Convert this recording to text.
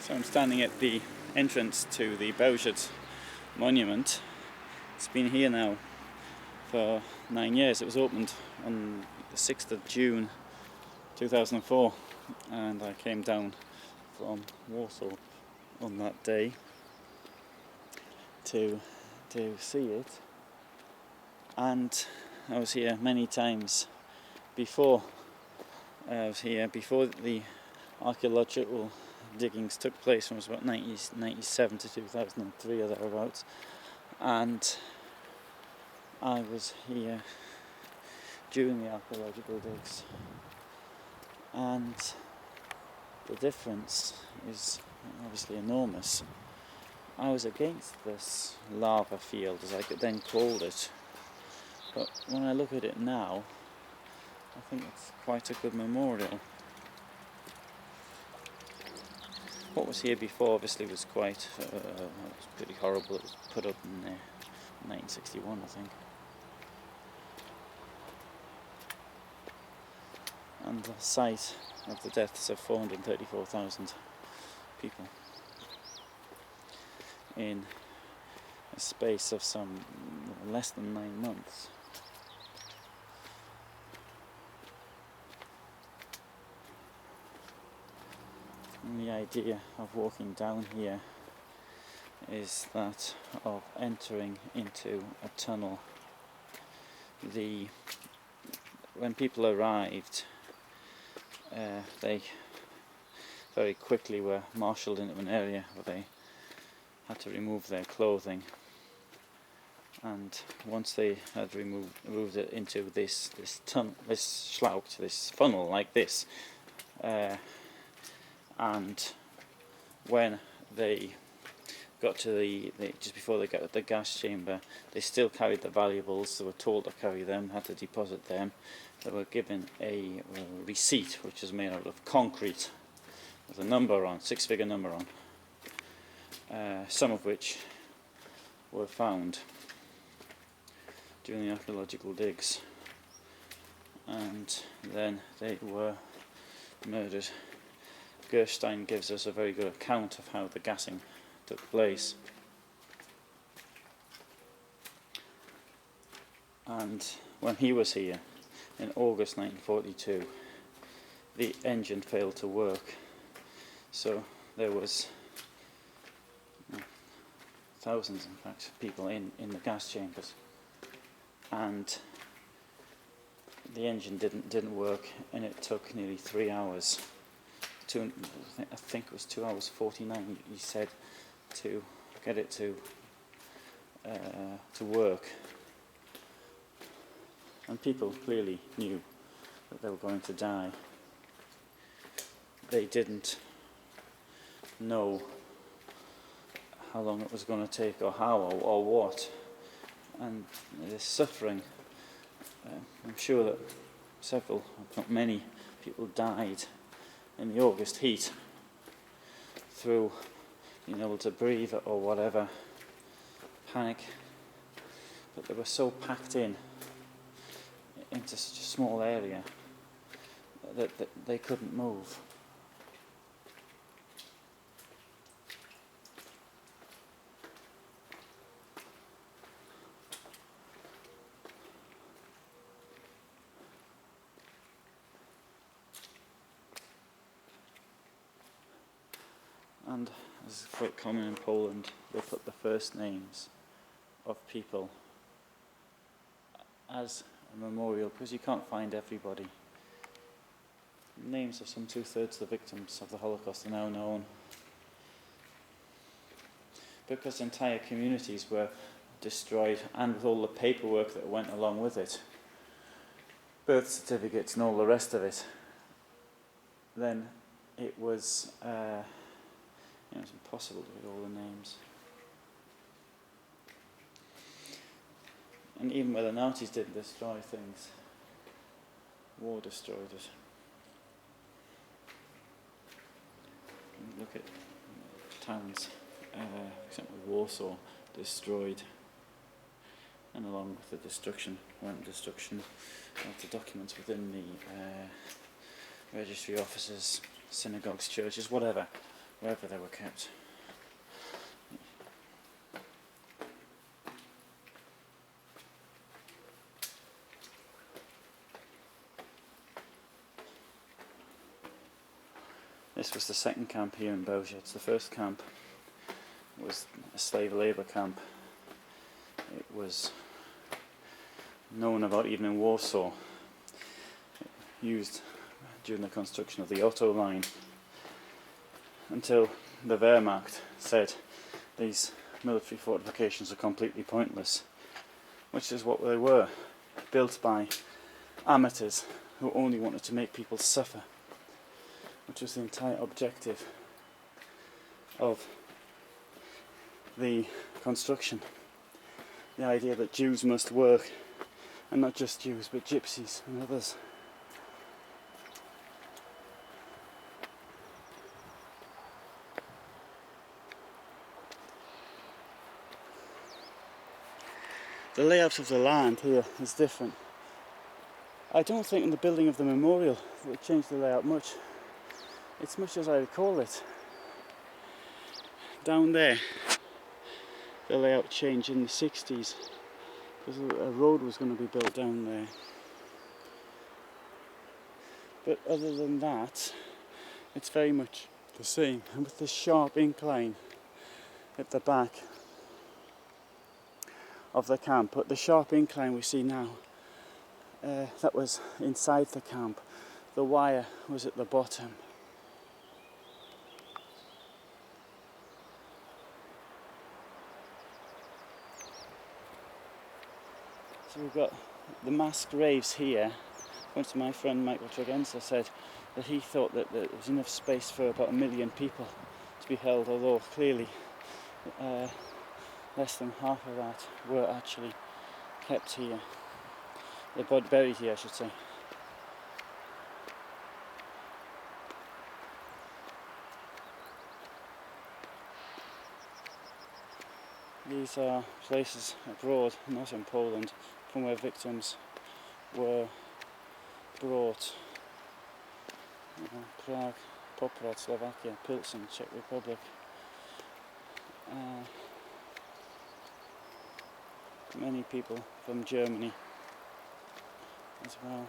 So I'm standing at the entrance to the Bełżec monument. It's been here now for 9 years. It was opened on the 6th of June 2004 and I came down from Warsaw on that day to see it, and I was here many times before. I was here before the archaeological diggings took place, from about 1997 to 2003 or thereabouts, and I was here during the archaeological digs, and the difference is obviously enormous. I was against this lava field, as I then called it, but when I look at it now, I think it's quite a good memorial. What was here before obviously was quite, it was pretty horrible. It was put up in 1961, I think. And the site of the deaths of 434,000 people in a space of some less than 9 months. And the idea of walking down here is that of entering into a tunnel. When people arrived, they very quickly were marshalled into an area where they had to remove their clothing, and once they had removed it into this tunnel, this schlauch, this funnel like this, and when they got to just before they got to the gas chamber, they still carried the valuables. They were told to carry them, had to deposit them. They were given a receipt which was made out of concrete with a number on, 6-figure number on, some of which were found during the archaeological digs, and then they were murdered. Gerstein gives us a very good account of how the gassing took place. And when he was here in August 1942, the engine failed to work, so there was thousands, in fact, people in the gas chambers, and the engine didn't work, and it took nearly 3 hours. I think it was 2 hours 49. He said, to get it to work, and people clearly knew that they were going to die. They didn't know how long it was going to take, or how, or what, and this suffering. I'm sure that several, if not many, people died in the August heat through being able to breathe or whatever, panic, but they were so packed into such a small area that they couldn't move. And as is quite common in Poland, they put the first names of people as a memorial, because you can't find everybody. Names of some 2/3 of the victims of the Holocaust are now known, because entire communities were destroyed, and with all the paperwork that went along with it, birth certificates and all the rest of it, then it was it was impossible to get all the names. And even where the Nazis didn't destroy things, war destroyed it. Look at towns, for example Warsaw, destroyed, and along with the destruction went destruction of the documents within the registry offices, synagogues, churches, whatever. wherever they were kept. This was the second camp here in Bełżec. The first camp was a slave labour camp. It was known about even in Warsaw, used during the construction of the Otto line, until the Wehrmacht said these military fortifications are completely pointless, which is what they were, built by amateurs who only wanted to make people suffer, which was the entire objective of the construction. The idea that Jews must work, and not just Jews but gypsies and others. The layout of the land here is different. I don't think in the building of the memorial they changed the layout much. It's much as I recall it. Down there, the layout changed in the 60s because a road was going to be built down there. But other than that, it's very much the same, and with this sharp incline at the back of the camp. But the sharp incline we see now, that was inside the camp. The wire was at the bottom. So we've got the masked raves here. According to my friend Michael Tregenza, said that he thought that there was enough space for about 1 million people to be held, although clearly less than half of that were actually kept here. They're buried here, I should say. These are places abroad, not in Poland, from where victims were brought. Prague, Poprad, Slovakia, Pilsen, Czech Republic. Many people from Germany as well.